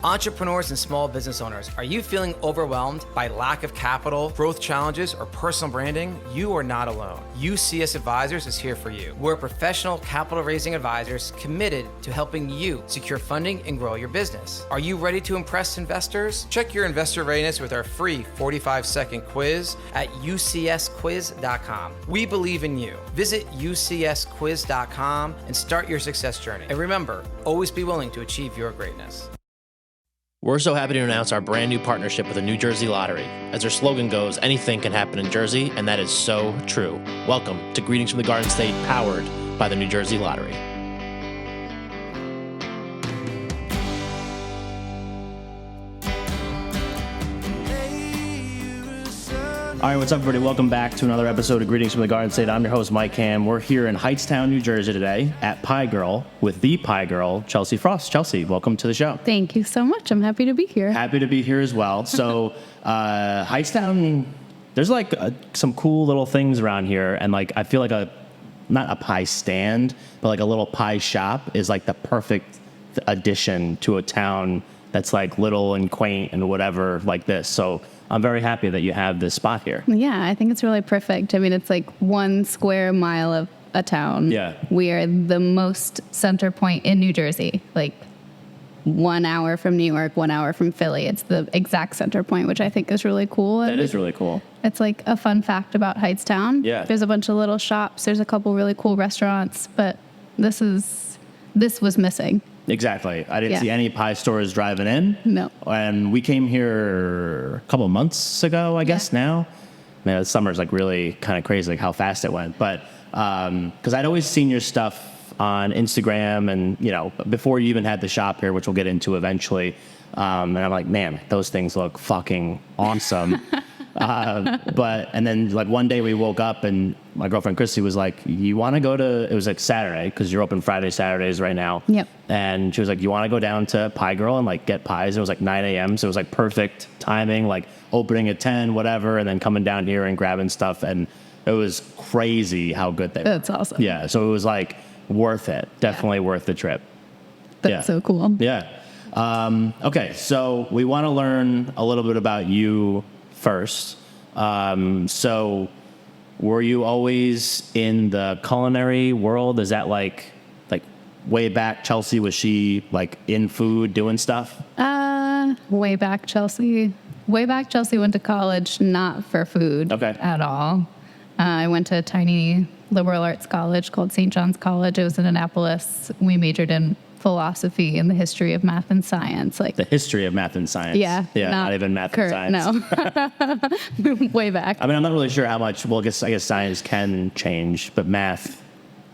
Entrepreneurs and small business owners, are you feeling overwhelmed by lack of capital, growth challenges, or personal branding? You are not alone. UCS Advisors is here for you. We're professional capital raising advisors committed to helping you secure funding and grow your business. Are you ready to impress investors? Check your investor readiness with our free 45-second quiz at ucsquiz.com. We believe in you. Visit ucsquiz.com and start your success journey. And remember, always be willing to achieve your greatness. We're so happy to announce our brand new partnership with the New Jersey Lottery. As their slogan goes, anything can happen in Jersey, and that is so true. Welcome to Greetings from the Garden State, powered by the New Jersey Lottery. All right, what's up, everybody? Welcome back to another episode of Greetings from the Garden State. I'm your host, Mike Ham. We're here in Hightstown, New Jersey today at Pie Girl with the Pie Girl, Chelsea Frost. Chelsea, welcome to the show. Thank you so much. I'm happy to be here. Happy to be here as well. So, Hightstown, there's like some cool little things around here, and like I feel like not a pie stand, but like a little pie shop is like the perfect addition to a town that's like little and quaint and whatever like this. So I'm very happy that you have this spot here. Yeah, I think it's really perfect. I mean, it's like 1 square mile of a town. Yeah. We are the most center point in New Jersey, like 1 hour from New York, 1 hour from Philly. It's the exact center point, which I think is really cool. That is really cool. It's like a fun fact about Hightstown. Yeah. There's a bunch of little shops. There's a couple really cool restaurants, but this was missing. Exactly. I didn't see any pie stores driving in. No. And we came here a couple of months ago, I guess now. Man, summer's like really kind of crazy, like how fast it went. But because I'd always seen your stuff on Instagram and, you know, before you even had the shop here, which we'll get into eventually. And I'm like, man, those things look fucking awesome. And then like one day we woke up and my girlfriend Christy was like, you want to go to, it was like Saturday, because you're open Friday, Saturdays right now. Yep. And she was like, you want to go down to Pie Girl and like get pies? It was like 9 a.m. So it was like perfect timing, like opening at 10, whatever, and then coming down here and grabbing stuff. And it was crazy how good they were. That's awesome. Yeah. So it was like worth it. Definitely worth the trip. That's so cool. Yeah. Okay. So we want to learn a little bit about you first. So were you always in the culinary world? Is that like way back Chelsea, was she like in food doing stuff? Way back Chelsea went to college, not for food at all. I went to a tiny liberal arts college called St. John's College. It was in Annapolis. We majored in philosophy and the history of math and science. Like the history of math and science. Yeah. Not even math and science. No. Way back. I mean, I'm not really sure how much, well, I guess science can change, but math,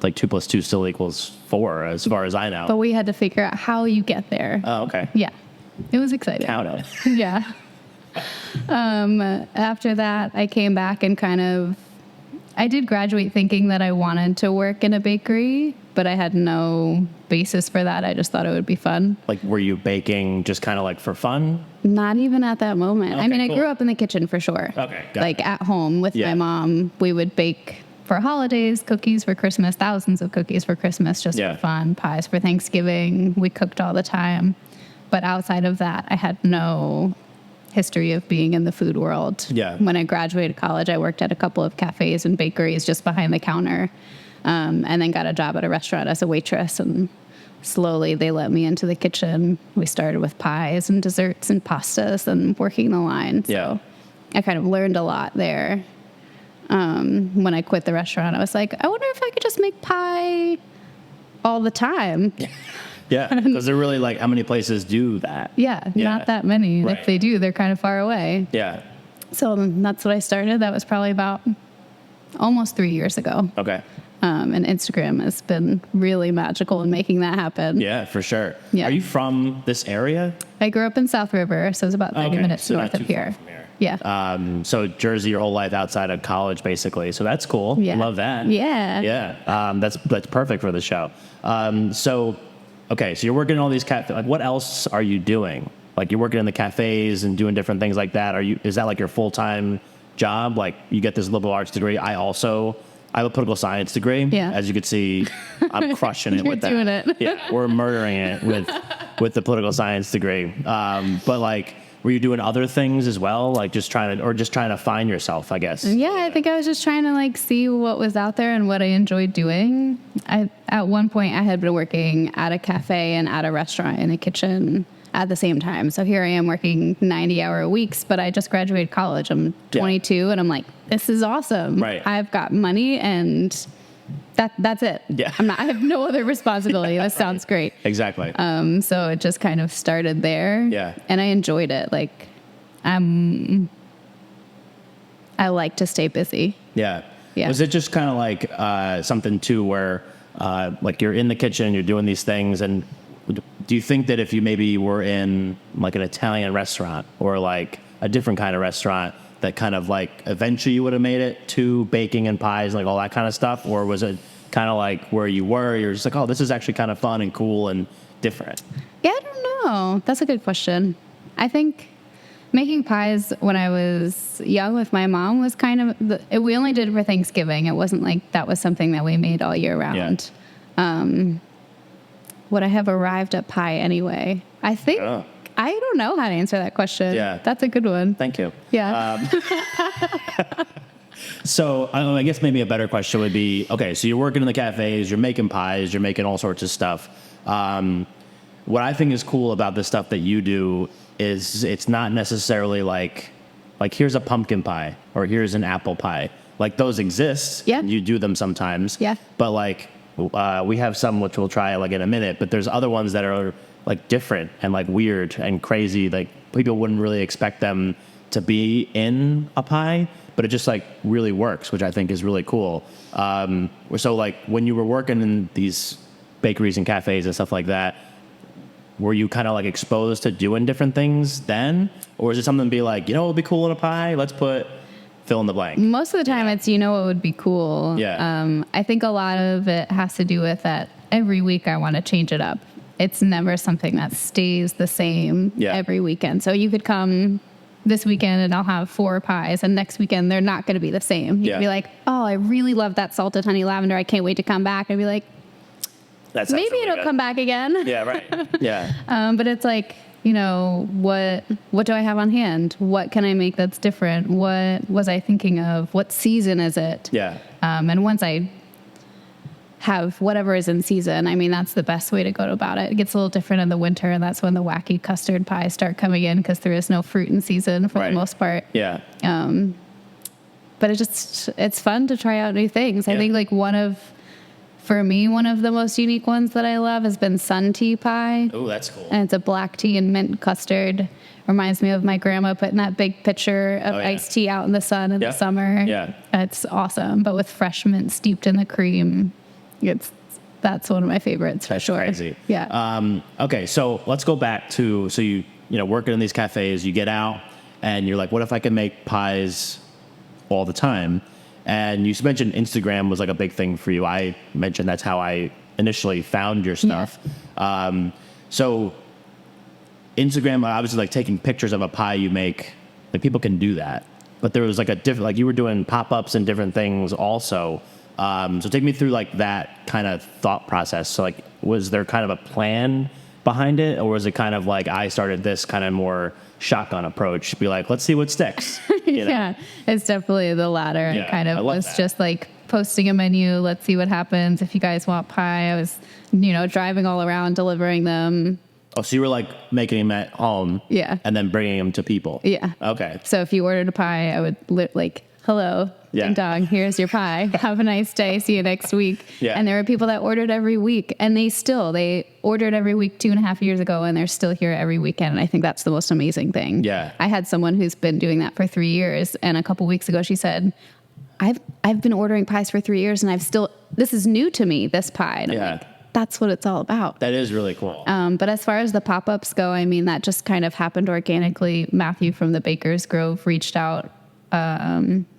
like 2 + 2 still equals 4 as far as I know. But we had to figure out how you get there. Oh, okay. Yeah. It was exciting. Count it. Yeah. After that, I came back and I did graduate thinking that I wanted to work in a bakery, but I had no basis for that. I just thought it would be fun. Like, were you baking just kind of like for fun? Not even at that moment. Okay, I mean, cool. I grew up in the kitchen for sure. Okay, got like it. at home with my mom, we would bake for holidays, cookies for Christmas, thousands of cookies for Christmas just for fun, pies for Thanksgiving. We cooked all the time. But outside of that, I had no history of being in the food world. Yeah. When I graduated college, I worked at a couple of cafes and bakeries just behind the counter, and then got a job at a restaurant as a waitress. And slowly they let me into the kitchen. We started with pies and desserts and pastas and working the line. So I kind of learned a lot there. When I quit the restaurant, I was like, I wonder if I could just make pie all the time. Yeah, because they're really like, how many places do that? Yeah, not that many. Right. If they do, they're kind of far away. Yeah. So that's what I started. That was probably about almost 3 years ago. Okay. And Instagram has been really magical in making that happen. Yeah, for sure. Yeah. Are you from this area? I grew up in South River, so it's about 30 minutes so north not of too far here. from here. Yeah. So Jersey your whole life outside of college, basically. So that's cool. Yeah. Love that. Yeah. Yeah. That's perfect for the show. So you're working in all these cafes. Like, what else are you doing? Like, you're working in the cafes and doing different things like that. Is that like your full-time job? Like, you get this liberal arts degree. I also I have a political science degree. Yeah. As you can see, I'm crushing it You're with that. doing it. Yeah, we're murdering it with the political science degree. But like, were you doing other things as well? Like just trying to find yourself, I guess. Yeah, I think I was just trying to like see what was out there and what I enjoyed doing. At one point I had been working at a cafe and at a restaurant in the kitchen at the same time. So here I am working 90-hour weeks, but I just graduated college. I'm 22 and I'm like, this is awesome. Right. I've got money and that's it. Yeah. I have no other responsibility. That sounds great. Exactly. So it just kind of started there. Yeah. And I enjoyed it. Like I like to stay busy. Yeah. Yeah. Was it just kind of like something too where like you're in the kitchen, you're doing these things, and do you think that if you maybe were in like an Italian restaurant or like a different kind of restaurant that kind of like eventually you would have made it to baking and pies, like all that kind of stuff? Or was it kind of like where you were, you're just like, oh, this is actually kind of fun and cool and different? Yeah, I don't know. That's a good question. I think making pies when I was young with my mom was kind of, we only did it for Thanksgiving. It wasn't like that was something that we made all year round. Yeah. Would I have arrived at pie anyway? I think, I don't know how to answer that question. Yeah. That's a good one. Thank you. Yeah. So I guess maybe a better question would be, okay, so you're working in the cafes, you're making pies, you're making all sorts of stuff. What I think is cool about the stuff that you do is it's not necessarily like here's a pumpkin pie or here's an apple pie. Like those exist. Yeah. You do them sometimes. Yeah. But like we have some which we'll try like in a minute, but there's other ones that are like different and like weird and crazy. Like people wouldn't really expect them to be in a pie, but it just like really works, which I think is really cool. So like when you were working in these bakeries and cafes and stuff like that, were you kind of like exposed to doing different things then? Or is it something to be like, you know, it would be cool in a pie? Let's put fill in the blank. Most of the time it's, you know, what would be cool. Yeah. I think a lot of it has to do with that every week I want to change it up. It's never something that stays the same every weekend. So you could come this weekend and I'll have 4 pies, and next weekend they're not going to be the same. You could be like, oh, I really love that salted honey lavender. I can't wait to come back. I'd be like, That's maybe it'll come back again. Yeah, right. Yeah. But it's like, you know, what do I have on hand? What can I make that's different? What was I thinking of? What season is it? Yeah. And once I have whatever is in season, I mean, that's the best way to go about it. It gets a little different in the winter, and that's when the wacky custard pies start coming in because there is no fruit in season for the most part. Yeah. But it's fun to try out new things. I think like for me, one of the most unique ones that I love has been sun tea pie. Oh, that's cool. And it's a black tea and mint custard. Reminds me of my grandma putting that big pitcher of iced tea out in the sun in the summer. Yeah. It's awesome. But with fresh mint steeped in the cream, that's one of my favorites for sure. Crazy. Yeah. Okay, so let's go back to, so you working in these cafes, you get out and you're like, what if I can make pies all the time? And you mentioned Instagram was like a big thing for you. I mentioned that's how I initially found your stuff. Yeah. So Instagram, obviously, like taking pictures of a pie you make, like people can do that. But there was like a different, like you were doing pop-ups and different things also. So take me through like that kind of thought process. So like, was there kind of a plan behind it, or was it kind of like I started this kind of more shotgun approach, be like, let's see what sticks? You know? Yeah, it's definitely the latter. Yeah, I kind of was that. just like posting a menu. Let's see what happens. If you guys want pie, I was, driving all around delivering them. Oh, so you were like making them at home, and then bringing them to people. Yeah. Okay. So if you ordered a pie, I would like, hello, ding dong, here's your pie. Have a nice day. See you next week. Yeah. And there were people that ordered every week, and they ordered every week 2.5 years ago, and they're still here every weekend. And I think that's the most amazing thing. Yeah. I had someone who's been doing that for 3 years, and a couple weeks ago she said, I've been ordering pies for 3 years, and this is new to me, this pie. And I'm like, that's what it's all about. That is really cool. But as far as the pop-ups go, I mean, that just kind of happened organically. Matthew from the Baker's Grove reached out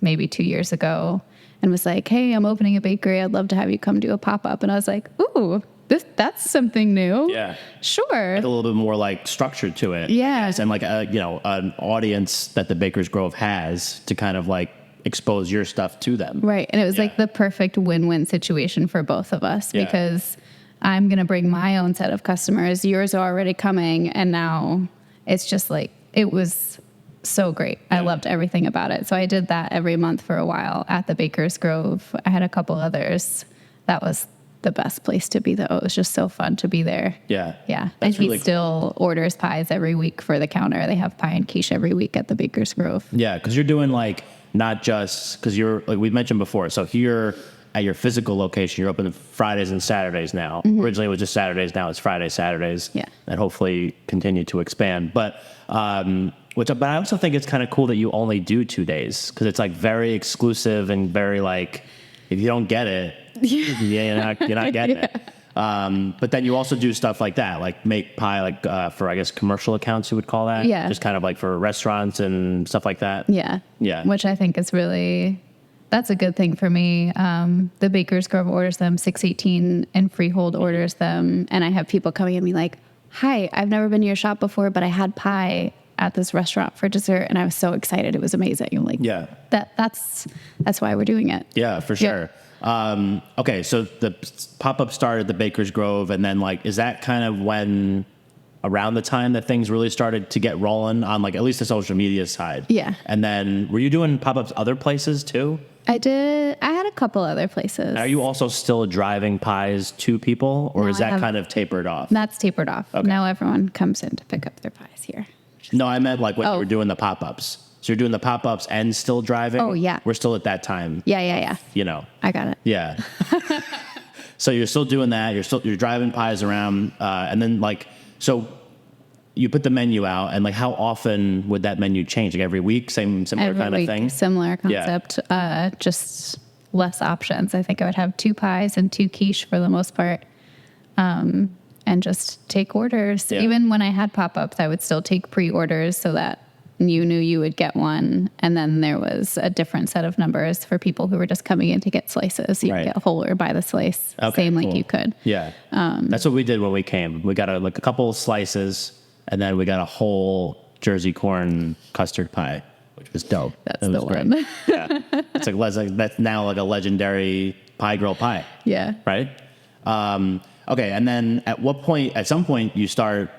maybe 2 years ago and was like, hey, I'm opening a bakery. I'd love to have you come do a pop-up. And I was like, ooh, that's something new. Yeah. Sure. Like a little bit more like structured to it. Yeah. And like, an audience that the Baker's Grove has to kind of like expose your stuff to them. Right. And it was Yeah. like the perfect win-win situation for both of us Yeah. because I'm going to bring my own set of customers. Yours are already coming. And now it's just like, it was so great. I loved everything about it. So I did that every month for a while at the Baker's Grove. I had a couple others. That was the best place to be, though. It was just so fun to be there. Yeah. Yeah. And That's he really still orders pies every week for the counter. They have pie and quiche every week at the Baker's Grove. Yeah, because you're doing like not just because you're like we mentioned before. So here at your physical location, you're open Fridays and Saturdays now. Originally it was just Saturdays. Now it's Fridays, Saturdays. Yeah. And hopefully continue to expand. But but I also think it's kind of cool that you only do 2 days because it's like very exclusive and very like if you don't get it, you're not getting it. But then you also do stuff like that, like make pie, like for I guess commercial accounts, you would call that. Yeah. Just kind of like for restaurants and stuff like that. Yeah. Yeah. Which I think is really, that's a good thing for me. The Baker's Grove orders them, 618 and Freehold orders them. And I have people coming at me like, hi, I've never been to your shop before, but I had pie at this restaurant for dessert and I was so excited. It was amazing. I'm like, Yeah. that's why we're doing it. Yeah, for sure. Okay, so the pop-up started at the Baker's Grove, and then like, is that kind of when around the time that things really started to get rolling on like at least the social media side? Yeah. And then were you doing pop-ups other places too? I had a couple other places. Are you also still driving pies to people, or No, is I that have- kind of tapered off? That's tapered off. Okay. Now everyone comes in to pick up their pies here. No, I meant like when you Oh. were doing the pop-ups. So you're doing the pop-ups and still driving? Oh, yeah. We're still at that time, Yeah. you know. I got it. Yeah. So you're still doing that. You're driving pies around, and then like so. You put the menu out, and like how often would that menu change? Like every week, similar Every kind of week, thing. similar Yeah. concept, just less options. I think I would have 2 pies and 2 quiche for the most part, and just take orders. Yeah. Even when I had pop-ups, I would still take pre-orders so that you knew you would get one, and then there was a different set of numbers for people who were just coming in to get slices. You Right. could get whole or by the slice, Okay, same like cool. you could. Yeah. That's what we did when we came. We got a couple of slices, and then we got a whole Jersey corn custard pie, which was dope. That's It the was great. one. Yeah. It's like that's now like a legendary pie girl pie. Yeah. Right? Okay, and then at some point, you start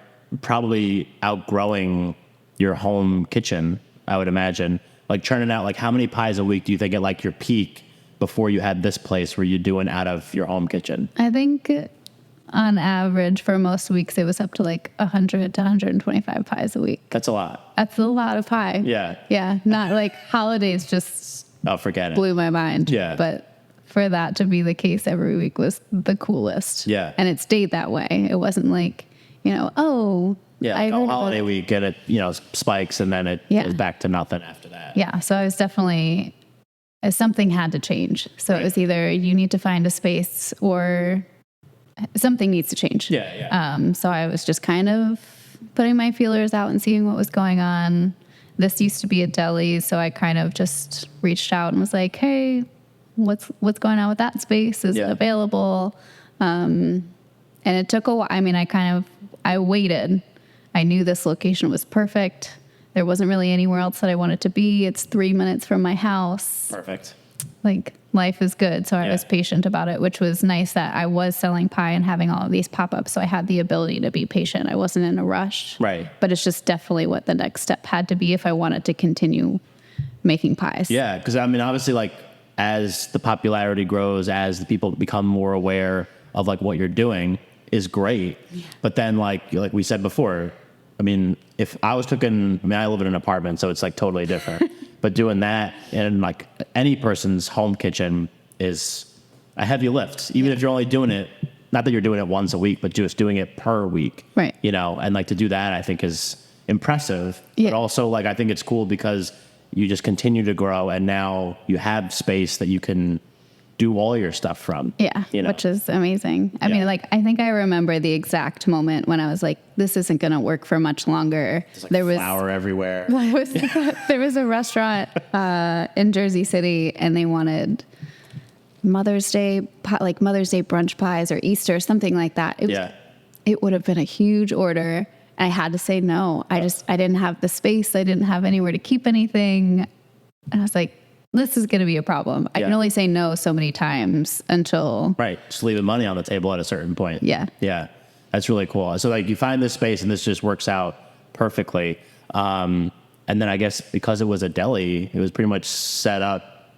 probably outgrowing your home kitchen, I would imagine. Like churning out, like how many pies a week do you think at like your peak before you had this place where you're doing out of your home kitchen? I think on average for most weeks it was up to like 100 to 125 pies a week. That's a lot. That's a lot of pie. Yeah. Yeah. Not like holidays just Oh, forget it. blew my mind. Yeah. But for that to be the case every week was the coolest. Yeah. And it stayed that way. It wasn't like, Yeah, I like heard a about holiday it. week, get it, spikes, and then it Yeah. goes back to nothing after that. Yeah. So I was definitely, something had to change. So Right. it was either you need to find a space or something needs to change. Yeah. So I was just kind of putting my feelers out and seeing what was going on. This used to be a deli, so I kind of just reached out and was like, "Hey, what's going on with that space? Is it Yeah. available?" And it took a while. I mean, I waited. I knew this location was perfect. There wasn't really anywhere else that I wanted to be. It's 3 minutes from my house. Perfect. Like, life is good. So I Yeah. was patient about it, which was nice that I was selling pie and having all of these pop-ups. So I had the ability to be patient. I wasn't in a rush. Right. But it's just definitely what the next step had to be if I wanted to continue making pies. Yeah, because I mean, obviously, like as the popularity grows, as the people become more aware of like what you're doing, is great. Yeah. But then, like we said before, I mean, if I was cooking, I live in an apartment, so it's like totally different. But doing that in like any person's home kitchen is a heavy lift, even if you're only doing it. Not that you're doing it once a week, but just doing it per week. Right. And like to do that, I think is impressive. Yeah. But also, like I think it's cool because you just continue to grow, and now you have space that you can do all your stuff from. Yeah, which is amazing. I mean, like, I think I remember the exact moment when I was like, this isn't going to work for much longer. There's like flour everywhere. There was a restaurant in Jersey City, and they wanted Mother's Day brunch pies or Easter, something like that. It would have been a huge order. And I had to say no. I didn't have the space. I didn't have anywhere to keep anything. And I was like, this is going to be a problem. I can only say no so many times until. Right. Just leaving money on the table at a certain point. Yeah. Yeah. That's really cool. So like you find this space and this just works out perfectly. And then I guess because it was a deli, it was pretty much set up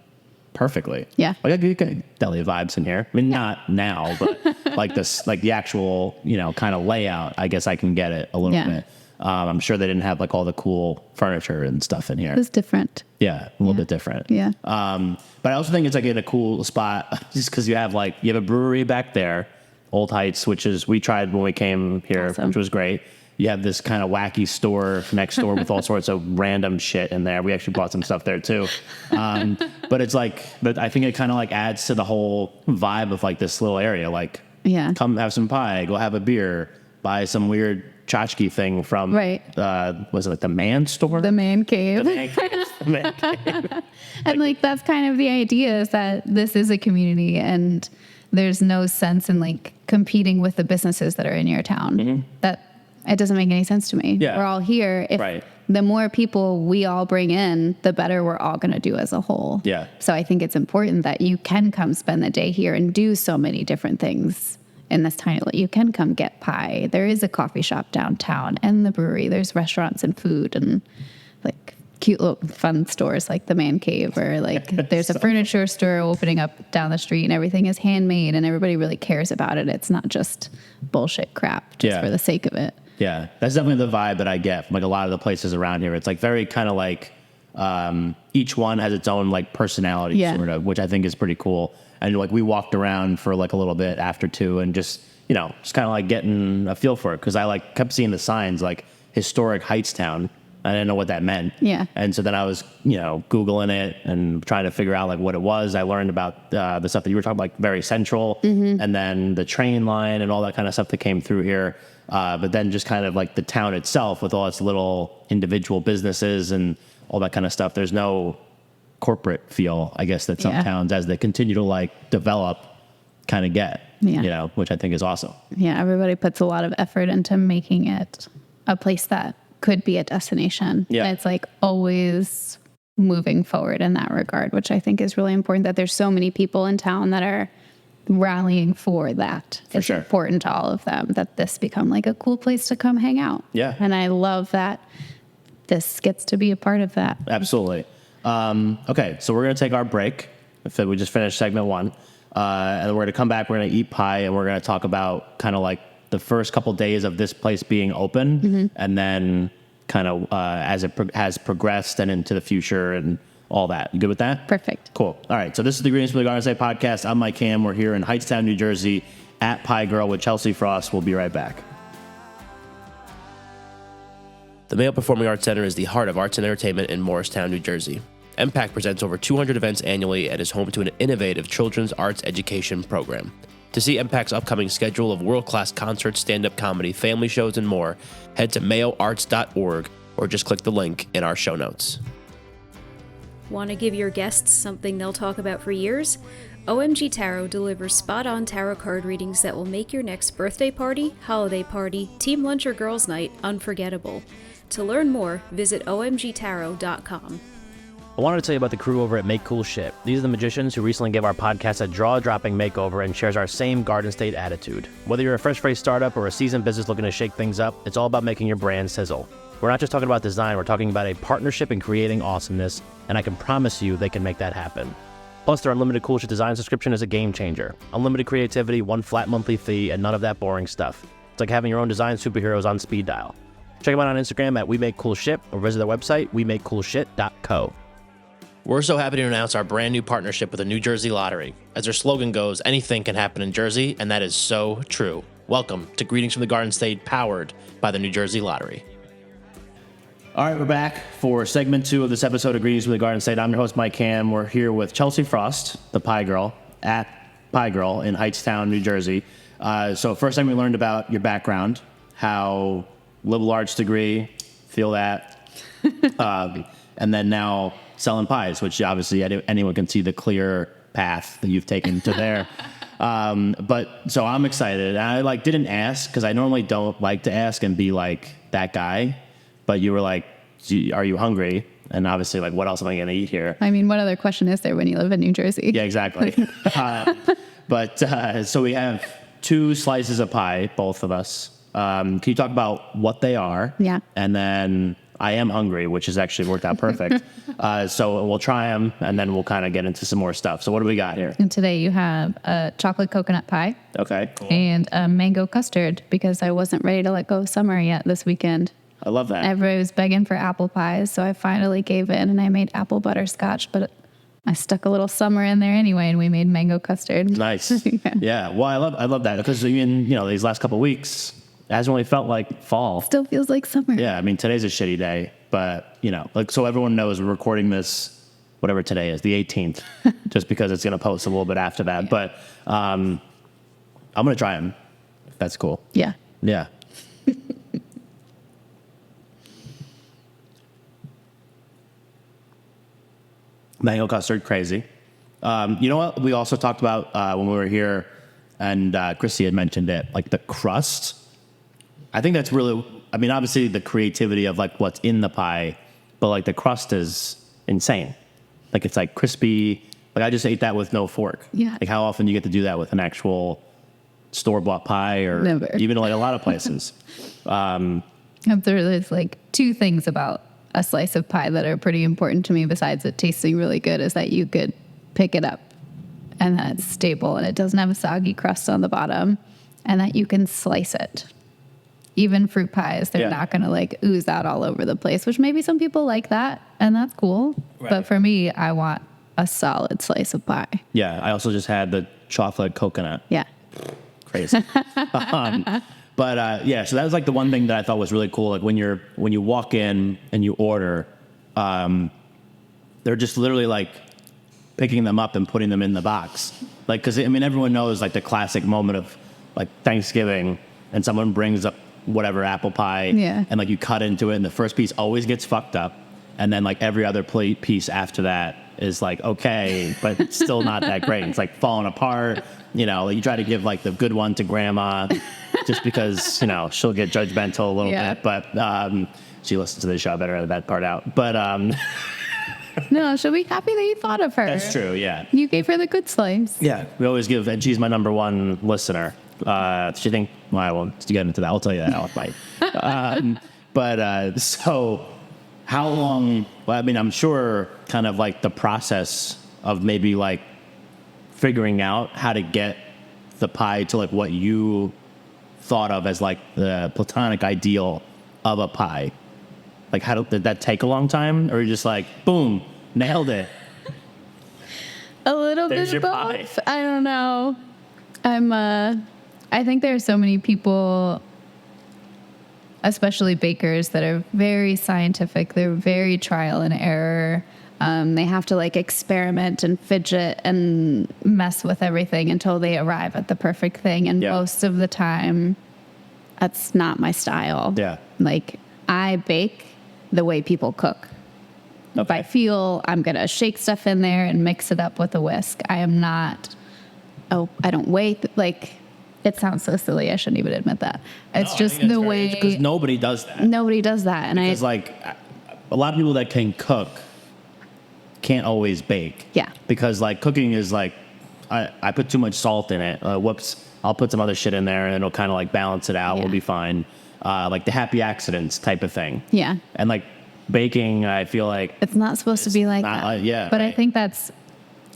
perfectly. Yeah. Like you get deli vibes in here. I mean, not now, but like this, like the actual, kind of layout, I guess I can get it a little bit. I'm sure they didn't have like all the cool furniture and stuff in here. It was different. Yeah. A little bit different. Yeah. But I also think it's like in a cool spot just because you have a brewery back there, Old Heights, which is, we tried when we came here, Awesome. which was great. You have this kind of wacky store next door with all sorts of random shit in there. We actually bought some stuff there too. But I think it kind of like adds to the whole vibe of like this little area. Like, come have some pie, go have a beer, buy some weird tchotchke thing from, was it like the man store? The man cave. The man cave. The man cave. And like, that's kind of the idea, is that this is a community and there's no sense in like competing with the businesses that are in your town. Mm-hmm. That it doesn't make any sense to me. Yeah. We're all here. If the more people we all bring in, the better we're all going to do as a whole. Yeah. So I think it's important that you can come spend the day here and do so many different things in this tiny, you can come get pie. There is a coffee shop downtown and the brewery. There's restaurants and food and like cute little fun stores like the Man Cave, or like there's a furniture store opening up down the street and everything is handmade and everybody really cares about it. It's not just bullshit crap just for the sake of it. Yeah, that's definitely the vibe that I get from like a lot of the places around here. It's like very kind of like each one has its own like personality sort of, which I think is pretty cool. And like we walked around for like a little bit after two and just kind of like getting a feel for it, because I like kept seeing the signs like historic Hightstown. I didn't know what that meant. Yeah. And so then I was, Googling it and trying to figure out like what it was. I learned about the stuff that you were talking about, like very central, and then the train line and all that kind of stuff that came through here. But then just kind of like the town itself with all its little individual businesses and all that kind of stuff. There's no corporate feel, I guess, that some towns, as they continue to like develop, kind of get, which I think is awesome. Yeah, everybody puts a lot of effort into making it a place that could be a destination. Yeah. And it's like always moving forward in that regard, which I think is really important, that there's so many people in town that are rallying for that. It's important to all of them that this become like a cool place to come hang out. Yeah. And I love that this gets to be a part of that. Absolutely. Okay, so we're going to take our break. We just finished segment one. And we're going to come back. We're going to eat pie, and we're going to talk about kind of like the first couple days of this place being open, and then kind of as it has progressed and into the future and all that. You good with that? Perfect. Cool. All right, so this is the Greetings from the Garden State podcast. I'm Mike Cam. We're here in Hightstown, New Jersey at Pie Girl with Chelsea Frost. We'll be right back. The Mayo Performing Arts Center is the heart of arts and entertainment in Morristown, New Jersey. MPAC presents over 200 events annually and is home to an innovative children's arts education program. To see MPAC's upcoming schedule of world-class concerts, stand-up comedy, family shows, and more, head to mayoarts.org or just click the link in our show notes. Want to give your guests something they'll talk about for years? OMG Tarot delivers spot-on tarot card readings that will make your next birthday party, holiday party, team lunch, or girls' night unforgettable. To learn more, visit omgtarot.com. I wanted to tell you about the crew over at Make Cool Shit. These are the magicians who recently gave our podcast a jaw-dropping makeover and shares our same Garden State attitude. Whether you're a fresh-faced startup or a seasoned business looking to shake things up, it's all about making your brand sizzle. We're not just talking about design, we're talking about a partnership in creating awesomeness, and I can promise you they can make that happen. Plus, their unlimited Cool Shit design subscription is a game changer. Unlimited creativity, one flat monthly fee, and none of that boring stuff. It's like having your own design superheroes on speed dial. Check them out on Instagram at We Make Cool Shit or visit their website, wemakecoolshit.co. We're so happy to announce our brand new partnership with the New Jersey Lottery. As their slogan goes, anything can happen in Jersey, and that is so true. Welcome to Greetings from the Garden State, powered by the New Jersey Lottery. All right, we're back for segment 2 of this episode of Greetings from the Garden State. I'm your host, Mike Cam. We're here with Chelsea Frost, the Pie Girl, at Pie Girl in Hightstown, New Jersey. So first time we learned about your background, how liberal arts degree, feel that, and then now selling pies, which obviously anyone can see the clear path that you've taken to there. But so I'm excited. I didn't ask because I normally don't like to ask and be like that guy. But you were like, are you hungry? And obviously, like, what else am I going to eat here? I mean, what other question is there when you live in New Jersey? Yeah, exactly. So we have 2 slices of pie, both of us. Can you talk about what they are? Yeah. And then I am hungry, which has actually worked out perfect. So we'll try them, and then we'll kind of get into some more stuff. So what do we got here? And today you have a chocolate coconut pie Okay. Cool. and a mango custard because I wasn't ready to let go of summer yet this weekend. I love that. Everybody was begging for apple pies, so I finally gave in and I made apple butterscotch, but I stuck a little summer in there anyway, and we made mango custard. Nice. Yeah. Well, I love that because even, these last couple of weeks, it hasn't really felt like fall. Still feels like summer. Yeah. I mean, today's a shitty day, but so everyone knows we're recording this, whatever today is, the 18th, just because it's going to post a little bit after that. Yeah. But I'm going to try them. If that's cool. Yeah. Yeah. Mango custard, crazy. You know what? We also talked about when we were here, and Chrissy had mentioned it, like the crust. I think that's really, obviously the creativity of like what's in the pie, but like the crust is insane. Like it's like crispy. Like I just ate that with no fork. Yeah. Like how often do you get to do that with an actual store-bought pie or Never. even like a lot of places? There's like 2 things about a slice of pie that are pretty important to me besides it tasting really good is that you could pick it up and that it's stable and it doesn't have a soggy crust on the bottom and that you can slice it. Even fruit pies, they're not going to like ooze out all over the place, which maybe some people like that and that's cool. Right. But for me, I want a solid slice of pie. Yeah. I also just had the chocolate coconut. Yeah. Crazy. So that was like the one thing that I thought was really cool. Like when you walk in and you order, they're just literally like picking them up and putting them in the box. Like, cause everyone knows like the classic moment of like Thanksgiving and someone brings up whatever apple pie and like you cut into it and the first piece always gets fucked up. And then like every other piece after that is like, okay, but it's still not that great. It's like falling apart. Like you try to give like the good one to grandma just because, she'll get judgmental a little bit, but she listens to the show. I better edit that part out. But No, she'll be happy that you thought of her. That's true, yeah. You gave her the good slice. Yeah, we always give, and she's my number 1 listener. She think, well, I won't get into that. I'll tell you that off mic. So how long, I'm sure kind of like the process of maybe like figuring out how to get the pie to like what you thought of as like the platonic ideal of a pie. Like did that take a long time? Or you're just like, boom, nailed it? A little There's bit your of pie. both. I don't know. I think there are so many people, especially bakers, that are very scientific. They're very trial and error. They have to like experiment and fidget and mess with everything until they arrive at the perfect thing. And most of the time, that's not my style. Yeah. Like I bake the way people cook. Okay. If I feel I'm going to shake stuff in there and mix it up with a whisk, I am not, I don't wait. Like, it sounds so silly. I shouldn't even admit that. It's just the way. Because nobody does that. Nobody does that. And because like a lot of people that can cook can't always bake. Yeah. Because like cooking is like, I put too much salt in it. Whoops. I'll put some other shit in there and it'll kind of like balance it out. Yeah. We'll be fine. Like the happy accidents type of thing. Yeah. And like baking, I feel like it's not supposed to be like that. But I think that's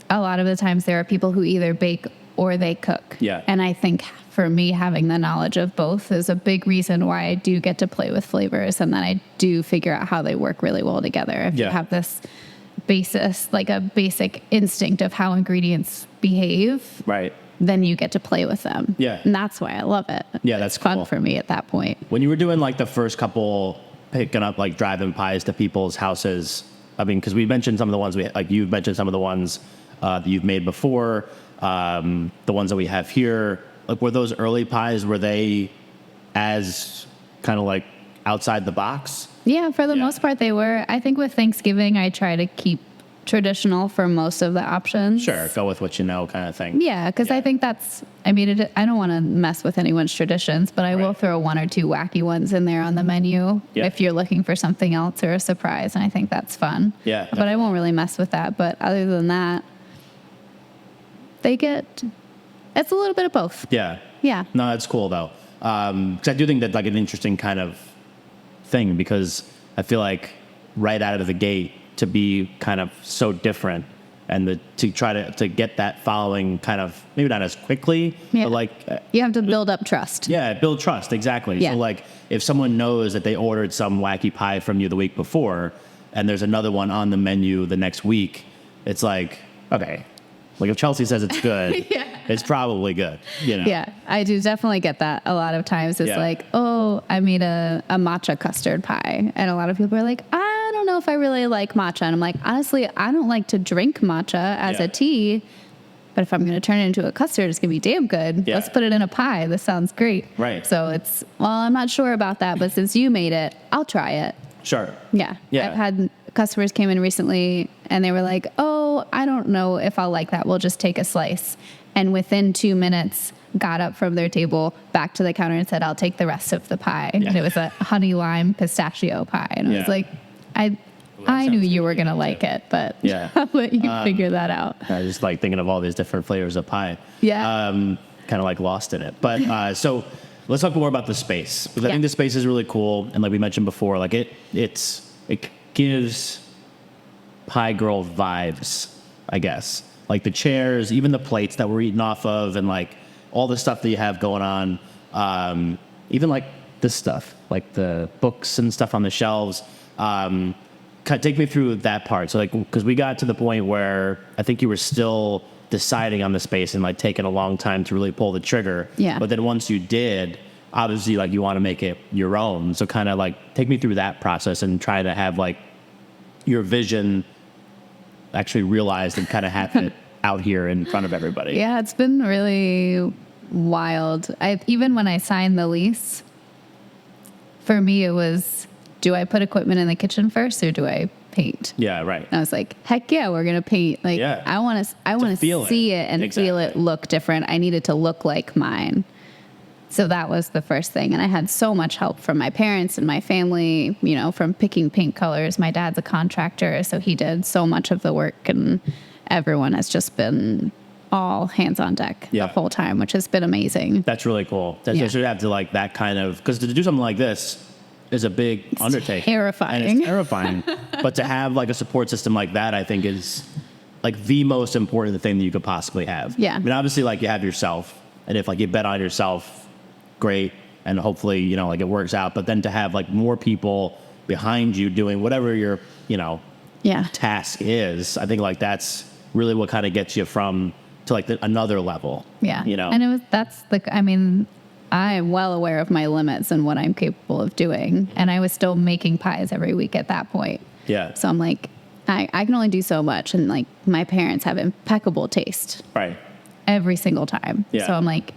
a lot of the times there are people who either bake or they cook. Yeah. And I think for me, having the knowledge of both is a big reason why I do get to play with flavors and that I do figure out how they work really well together. If you have this basis, like a basic instinct of how ingredients behave, right, then you get to play with them. Yeah. And that's why I love it. Yeah, that's it's fun cool. for me at that point. When you were doing like the first couple, picking up like driving pies to people's houses, I mean, because we mentioned some of the ones you've mentioned some of the ones that you've made before, the ones that we have here. Like, were those early pies, were they as kind of like outside the box? Yeah, for the most part they were. I think with Thanksgiving, I try to keep traditional for most of the options. Sure, go with what you know kind of thing. Yeah, because I think that's, I mean, I don't want to mess with anyone's traditions, but I will throw one or two wacky ones in there on the menu if you're looking for something else or a surprise, and I think that's fun. Yeah. But I won't really mess with that. But other than that, it's a little bit of both. Yeah. Yeah. No, that's cool though. Because I do think that's like an interesting kind of thing, because I feel like right out of the gate to be kind of so different and to try to get that following kind of maybe not as quickly, but like you have to build up trust. Yeah, build trust, exactly. Yeah. So like if someone knows that they ordered some wacky pie from you the week before and there's another one on the menu the next week, it's like, okay, like if Chelsea says it's good, it's probably good, you know? Yeah, I do definitely get that a lot of times. It's like, oh, I made a matcha custard pie. And a lot of people are like, I don't know if I really like matcha. And I'm like, honestly, I don't like to drink matcha as a tea. But if I'm going to turn it into a custard, it's going to be damn good. Let's put it in a pie. This sounds great. Right. So it's, well, I'm not sure about that. But since you made it, I'll try it. Sure. Yeah. I've had customers came in recently and they were like, oh, I don't know if I'll like that. We'll just take a slice. And within 2 minutes, got up from their table, back to the counter and said, I'll take the rest of the pie. And it was a honey lime pistachio pie. And I was like, I knew you were going to like it, but I'll let you figure that out. I just like thinking of all these different flavors of pie. Yeah. Kind of like lost in it. But so let's talk more about the space, because I think the space is really cool. And like we mentioned before, like it gives pie girl vibes, I guess. Like the chairs, even the plates that we're eating off of, and like all the stuff that you have going on. Even like this stuff, like the books and stuff on the shelves. Take me through that part. So like, because we got to the point where I think you were still deciding on the space and like taking a long time to really pull the trigger. Yeah. But then once you did, obviously like you want to make it your own. So kind of like take me through that process and try to have like your vision actually realized and kind of have it out here in front of everybody. Yeah, it's been really wild. Even when I signed the lease, for me it was, do I put equipment in the kitchen first or do I paint? Yeah, right. And I was like, heck yeah, we're gonna paint. Like, I want to see it and feel it look different. I need it to look like mine. So that was the first thing. And I had so much help from my parents and my family, you know, from picking paint colors. My dad's a contractor, so he did so much of the work, and everyone has just been all hands on deck the whole time, which has been amazing. That's really cool. You should have to like that kind of, because to do something like this is a big undertaking. Terrifying. And it's terrifying. But to have like a support system like that, I think is like the most important thing that you could possibly have. Yeah. I mean, obviously like you have yourself, and if like you bet on yourself, great, and hopefully, you know, like it works out. But then to have like more people behind you doing whatever your, you know, task is, I think like that's really what kind of gets you from to like another level. Yeah. You know, and I mean, I'm well aware of my limits and what I'm capable of doing. And I was still making pies every week at that point. Yeah. So I'm like, I can only do so much. And like my parents have impeccable taste. Right. Every single time. Yeah. So I'm like,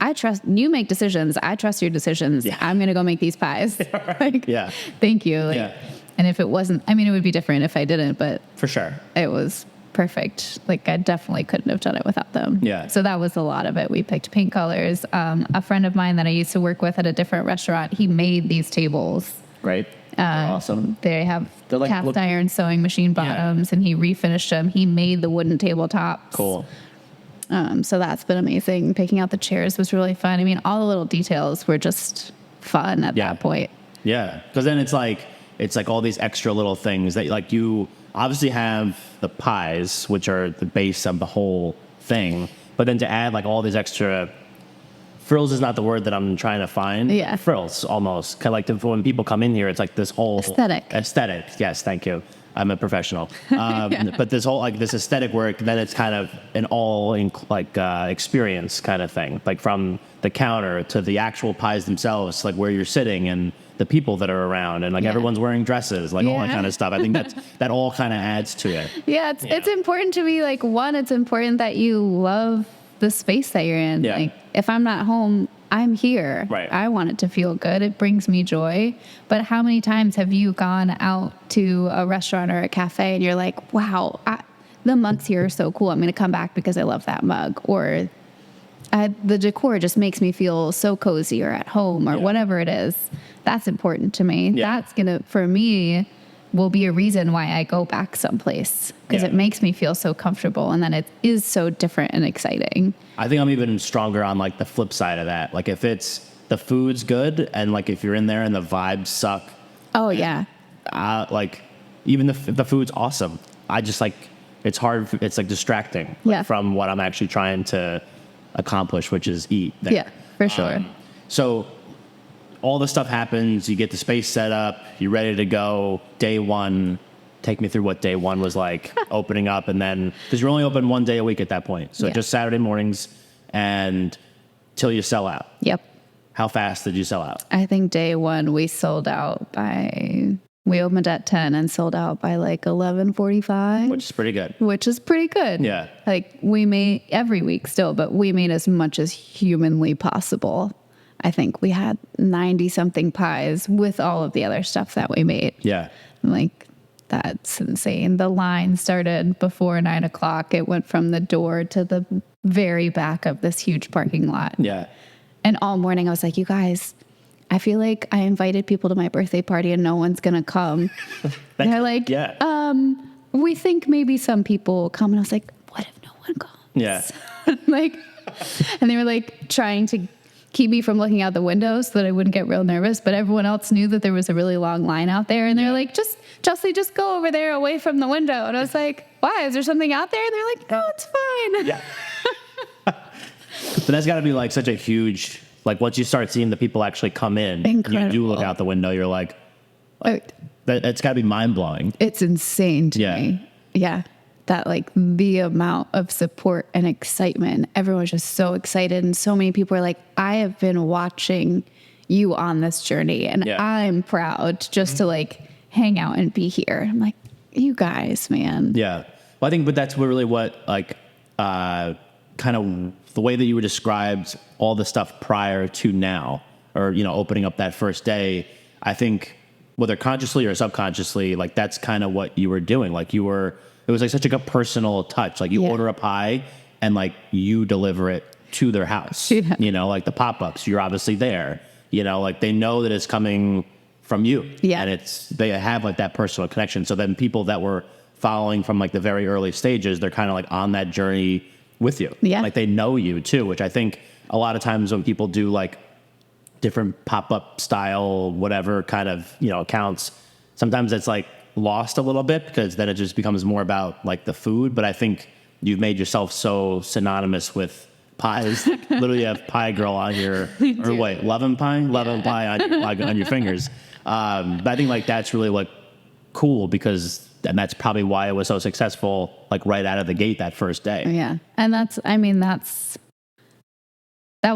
I trust you make decisions. I trust your decisions. Yeah. I'm going to go make these pies. Like, thank you. Like, and if it wasn't, I mean, it would be different if I didn't, but for sure it was perfect. Like I definitely couldn't have done it without them. Yeah. So that was a lot of it. We picked paint colors. A friend of mine that I used to work with at a different restaurant, he made these tables. Right. Awesome. They have like, cast iron sewing machine bottoms, and he refinished them. He made the wooden tabletops. Cool. So that's been amazing. Picking out the chairs was really fun. I mean, all the little details were just fun at that point. Yeah, because then it's like all these extra little things that like you obviously have the pies, which are the base of the whole thing, but then to add like all these extra frills is not the word that I'm trying to find. Yeah, frills almost kind of like when people come in here, it's like this whole aesthetic. Yes, thank you. I'm a professional. But this whole like this aesthetic work, then it's kind of an all in like experience kind of thing, like from the counter to the actual pies themselves, like where you're sitting and the people that are around, and like everyone's wearing dresses, like all that kind of stuff. I think that all kind of adds to it. Yeah, it's important to me. Like one, it's important that you love the space that you're in. Yeah. Like if I'm not home, I'm here. Right. I want it to feel good. It brings me joy. But how many times have you gone out to a restaurant or a cafe and you're like, wow, the mugs here are so cool. I'm going to come back because I love that mug. Or the decor just makes me feel so cozy or at home or whatever it is. That's important to me. Yeah. That's going to, for me, will be a reason why I go back someplace because it makes me feel so comfortable, and then it is so different and exciting. I think I'm even stronger on like the flip side of that. Like if it's the food's good and like if you're in there and the vibes suck, Oh yeah. like even if the food's awesome, I just like it's hard. It's like distracting from what I'm actually trying to accomplish, which is eat there. Yeah, for sure. So all the stuff happens. You get the space set up. You're ready to go. Day one. Take me through what day one was like, opening up, and then because you're only open one day a week at that point, so just Saturday mornings and till you sell out. Yep. How fast did you sell out? I think day one we sold out by. We opened at 10 and sold out by like 11:45, Which is pretty good. which is pretty good. Yeah. Like we made every week still, but we made as much as humanly possible. I think we had 90 something pies with all of the other stuff that we made. Yeah. Like, that's insane. The line started before 9 o'clock. It went from the door to the very back of this huge parking lot. Yeah. And all morning I was like, you guys, I feel like I invited people to my birthday party and no one's going to come. They're like, we think maybe some people will come. And I was like, what if no one comes? Yeah. Like, and they were like trying to keep me from looking out the window so that I wouldn't get real nervous. But everyone else knew that there was a really long line out there. And they're like, Chelsea, just go over there away from the window. And I was like, why? Is there something out there? And they're like, no, it's fine. Yeah. But that's got to be like such a huge, like once you start seeing the people actually come in, Incredible. you do look out the window, you're like, that's got to be mind blowing. It's insane to Yeah. me. Yeah. That like the amount of support and excitement. Everyone's just so excited. And so many people are like, I have been watching you on this journey and I'm proud just to like hang out and be here. I'm like, you guys, man. Yeah. Well, I think, but that's really what like, kind of the way that you were described all the stuff prior to now, or, you know, opening up that first day, I think whether consciously or subconsciously, like that's kind of what you were doing. Like you were, it was like such a personal touch. Like you order a pie and like you deliver it to their house, you know, like the pop-ups, you're obviously there, you know, like they know that it's coming from you and they have like that personal connection. So then people that were following from like the very early stages, they're kind of like on that journey with you. Yeah. Like they know you too, which I think a lot of times when people do like different pop-up style, whatever kind of, you know, accounts, sometimes it's like lost a little bit because then it just becomes more about like the food. But I think you've made yourself so synonymous with pies. Literally have pie girl on your, or wait, loving pie on your fingers. But I think like that's really like cool because, and that's probably why it was so successful, like right out of the gate that first day. Yeah. And that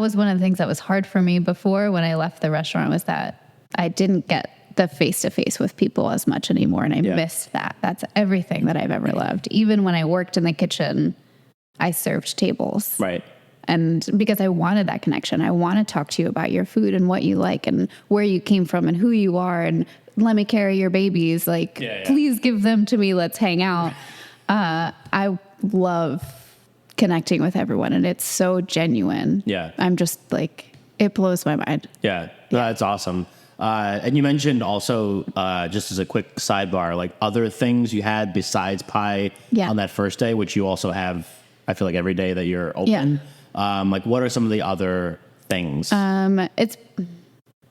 was one of the things that was hard for me before when I left the restaurant was that I didn't get the face-to-face with people as much anymore. And I missed that. That's everything that I've ever loved. Even when I worked in the kitchen, I served tables. Right. And because I wanted that connection, I want to talk to you about your food and what you like and where you came from and who you are. And let me carry your babies. Like, please give them to me. Let's hang out. I love connecting with everyone and it's so genuine. Yeah. I'm just like, it blows my mind. Yeah. That's awesome. And you mentioned also, just as a quick sidebar, like other things you had besides pie on that first day, which you also have, I feel like every day that you're open. Like what are some of the other things? It's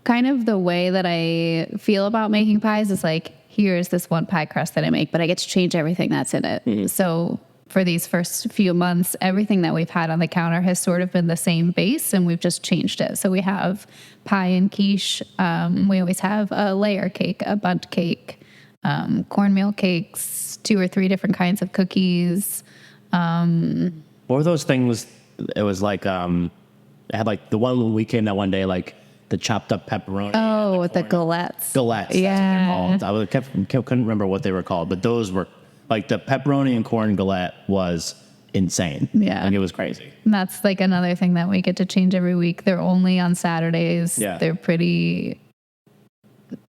kind of the way that I feel about making pies is like, here's this one pie crust that I make, but I get to change everything that's in it. Mm-hmm. So for these first few months, everything that we've had on the counter has sort of been the same base and we've just changed it. So we have pie and quiche. We always have a layer cake, a bundt cake, cornmeal cakes, 2 or 3 different kinds of cookies. What were those things? It was like, it had like the one when we came that one day, like the chopped up pepperoni. Oh, the galettes. Galettes. Yeah. That's what they're called. Couldn't remember what they were called, but those were like the pepperoni and corn galette was insane. Yeah. Like it was crazy. And that's like another thing that we get to change every week. They're only on Saturdays. Yeah.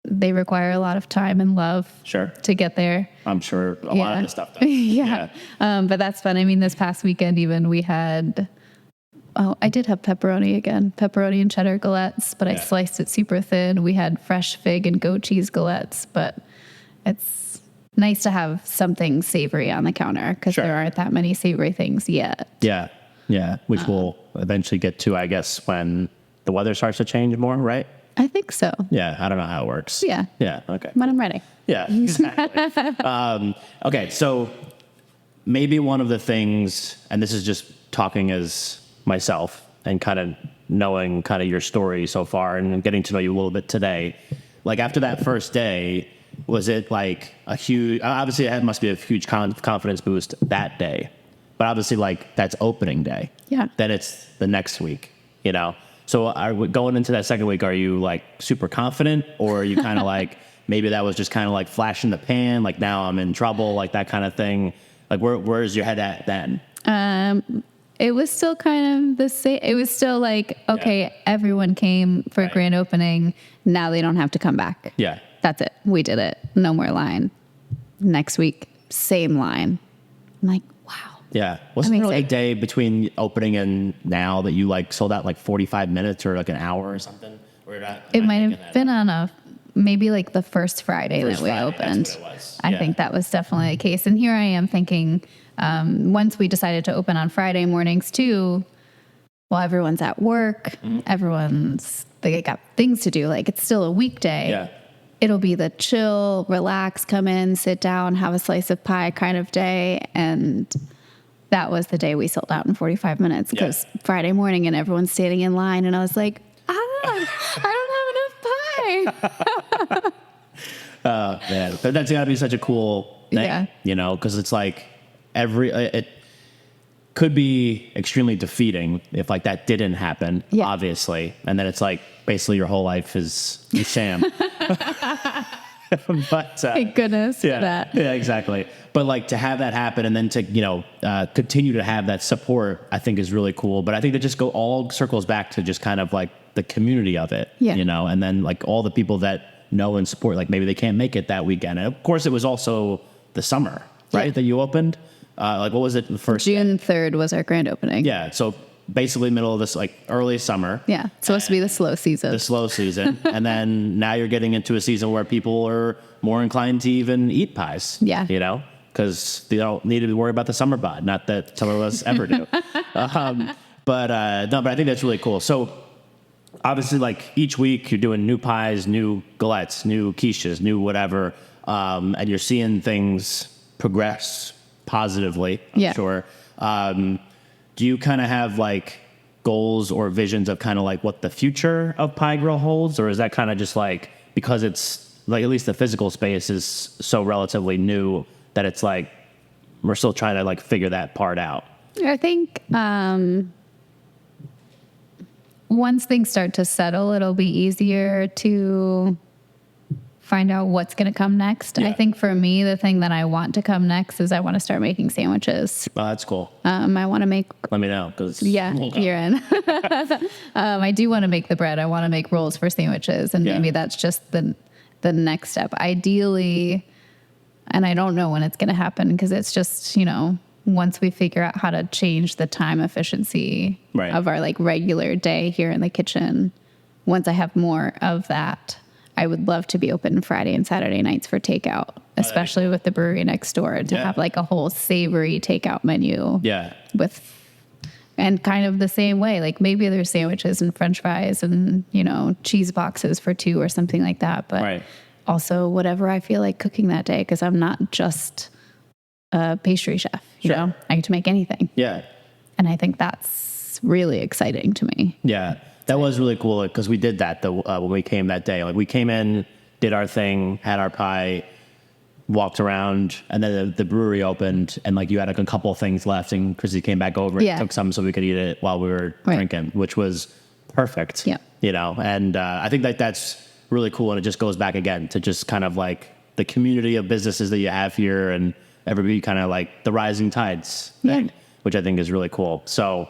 They require a lot of time and love Sure. to get there. I'm sure a lot of the stuff does. Yeah. But that's fun. I mean, this past weekend even we had, I did have pepperoni and cheddar galettes, but I sliced it super thin. We had fresh fig and goat cheese galettes, but it's nice to have something savory on the counter because there aren't that many savory things yet. Yeah. Yeah. Which we'll eventually get to, I guess, when the weather starts to change more, right? I think so. Yeah. I don't know how it works. Yeah. Yeah. Okay. When I'm ready. Yeah, exactly. Okay, so maybe one of the things, and this is just talking as myself and kind of knowing kind of your story so far and getting to know you a little bit today, like after that first day, was it like a huge, obviously it must be a huge confidence boost that day, but obviously like that's opening day. Yeah. Then it's the next week, you know? So going into that second week, are you like super confident or are you kind of like, maybe that was just kind of like flash in the pan, like now I'm in trouble, like that kind of thing? Like where's your head at then? It was still kind of the same. It was still like, okay, everyone came for a grand opening. Now they don't have to come back. Yeah. That's it. We did it. No more line. Next week, same line. I'm like, wow. Yeah. Wasn't there like a Amazing. day between opening and now that you like sold out like 45 minutes or like an hour or something? Or It might have been on maybe like the first Friday First that we Friday, opened. that's what it was. I Yeah. think that was definitely the case. And here I am thinking, once we decided to open on Friday mornings too, well, everyone's at work. They got things to do. Like it's still a weekday. Yeah. It'll be the chill, relax, come in, sit down, have a slice of pie kind of day. And that was the day we sold out in 45 minutes because Friday morning and everyone's standing in line. And I was like, I don't have enough pie. Oh, man. But that's got to be such a cool thing, Yeah. you know, because it's like it could be extremely defeating if like that didn't happen, obviously. And then it's like basically your whole life is a sham. But Thank goodness for that. Yeah, exactly. But like to have that happen and then to, you know, continue to have that support, I think is really cool. But I think that just all circles back to just kind of like the community of it, you know, and then like all the people that know and support, like maybe they can't make it that weekend. And of course it was also the summer, right? That you opened. Like what was it? The first June 3rd was our grand opening. Yeah. So basically middle of this like early summer. Yeah. It's supposed to be the slow season. The slow season. And then now you're getting into a season where people are more inclined to even eat pies. Yeah. You know, because they don't need to worry about the summer bod. Not that some of us ever do. But I think that's really cool. So obviously like each week you're doing new pies, new galettes, new quiches, new whatever. And you're seeing things progress positively, I'm sure. Do you kind of have like goals or visions of kind of like what the future of Pie Grill holds? Or is that kind of just like, because it's like, at least the physical space is so relatively new that it's like, we're still trying to like figure that part out? I think once things start to settle, it'll be easier to find out what's going to come next. Yeah. I think for me, the thing that I want to come next is I want to start making sandwiches. Oh, that's cool. I want to make... Let me know. Cause Yeah, you're in. I do want to make the bread. I want to make rolls for sandwiches. And maybe that's just the next step. Ideally, and I don't know when it's going to happen because it's just, you know, once we figure out how to change the time efficiency of our like regular day here in the kitchen, once I have more of that, I would love to be open Friday and Saturday nights for takeout, especially with the brewery next door, to have like a whole savory takeout menu. Yeah. And kind of the same way, like maybe there's sandwiches and French fries and, you know, cheese boxes for 2 or something like that. But also whatever I feel like cooking that day, because I'm not just a pastry chef, you know, I get to make anything. Yeah. And I think that's really exciting to me. Yeah. That was really cool because we did that when we came that day. Like we came in, did our thing, had our pie, walked around, and then the brewery opened, and like you had like a couple of things left, and Chrissy came back over and took some so we could eat it while we were drinking, which was perfect. Yeah. You know, and I think like that's really cool, and it just goes back again to just kind of like the community of businesses that you have here, and everybody kind of like the rising tides thing. which I think is really cool. So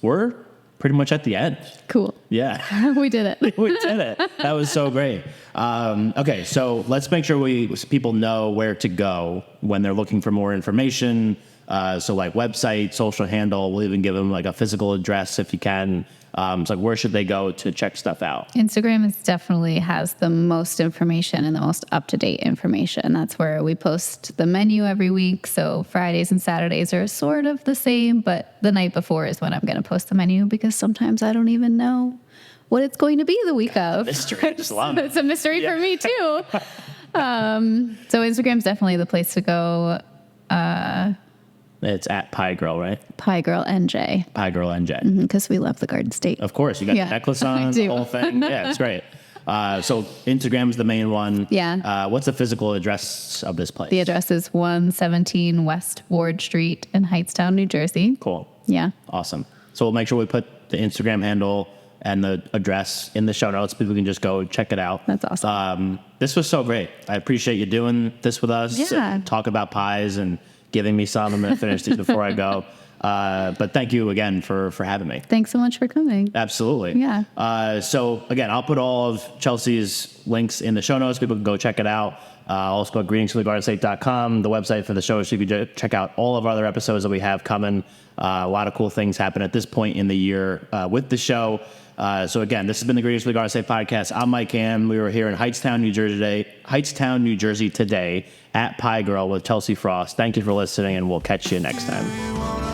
we're pretty much at the end. Cool. Yeah. We did it. We did it. That was so great. Okay, so let's make sure people know where to go when they're looking for more information. So like website, social handle, we'll even give them like a physical address if you can. So like where should they go to check stuff out? Instagram definitely has the most information and the most up-to-date information. That's where we post the menu every week. So Fridays and Saturdays are sort of the same, but the night before is when I'm going to post the menu because sometimes I don't even know what it's going to be the week of. Mystery. I just love it. It's a mystery for me too. So Instagram's definitely the place to go. It's at Pie Girl, right? Pie Girl NJ. Pie Girl NJ. Because we love the Garden State. Of course. You got the necklace I on, do. the whole thing. Yeah, it's great. So Instagram's the main one. Yeah. What's the physical address of this place? The address is 117 West Ward Street in Hightstown, New Jersey. Cool. Yeah. Awesome. So we'll make sure we put the Instagram handle and the address in the show notes. People can just go check it out. That's awesome. This was so great. I appreciate you doing this with us. Yeah. Talk about pies and giving me some. I'm going to finish these before I go. But thank you again for having me. Thanks so much for coming. Absolutely. Yeah. So again, I'll put all of Chelsea's links in the show notes. People can go check it out. Also go to greetingsfromthegardenstate.com, the website for the show, so you can check out all of our other episodes that we have coming. A lot of cool things happen at this point in the year with the show. So again, this has been the Greetings from the Garden State podcast. I'm Mike Hamm. We were here in Hightstown, New Jersey today at Pie Girl with Chelsea Frost. Thank you for listening, and we'll catch you next time.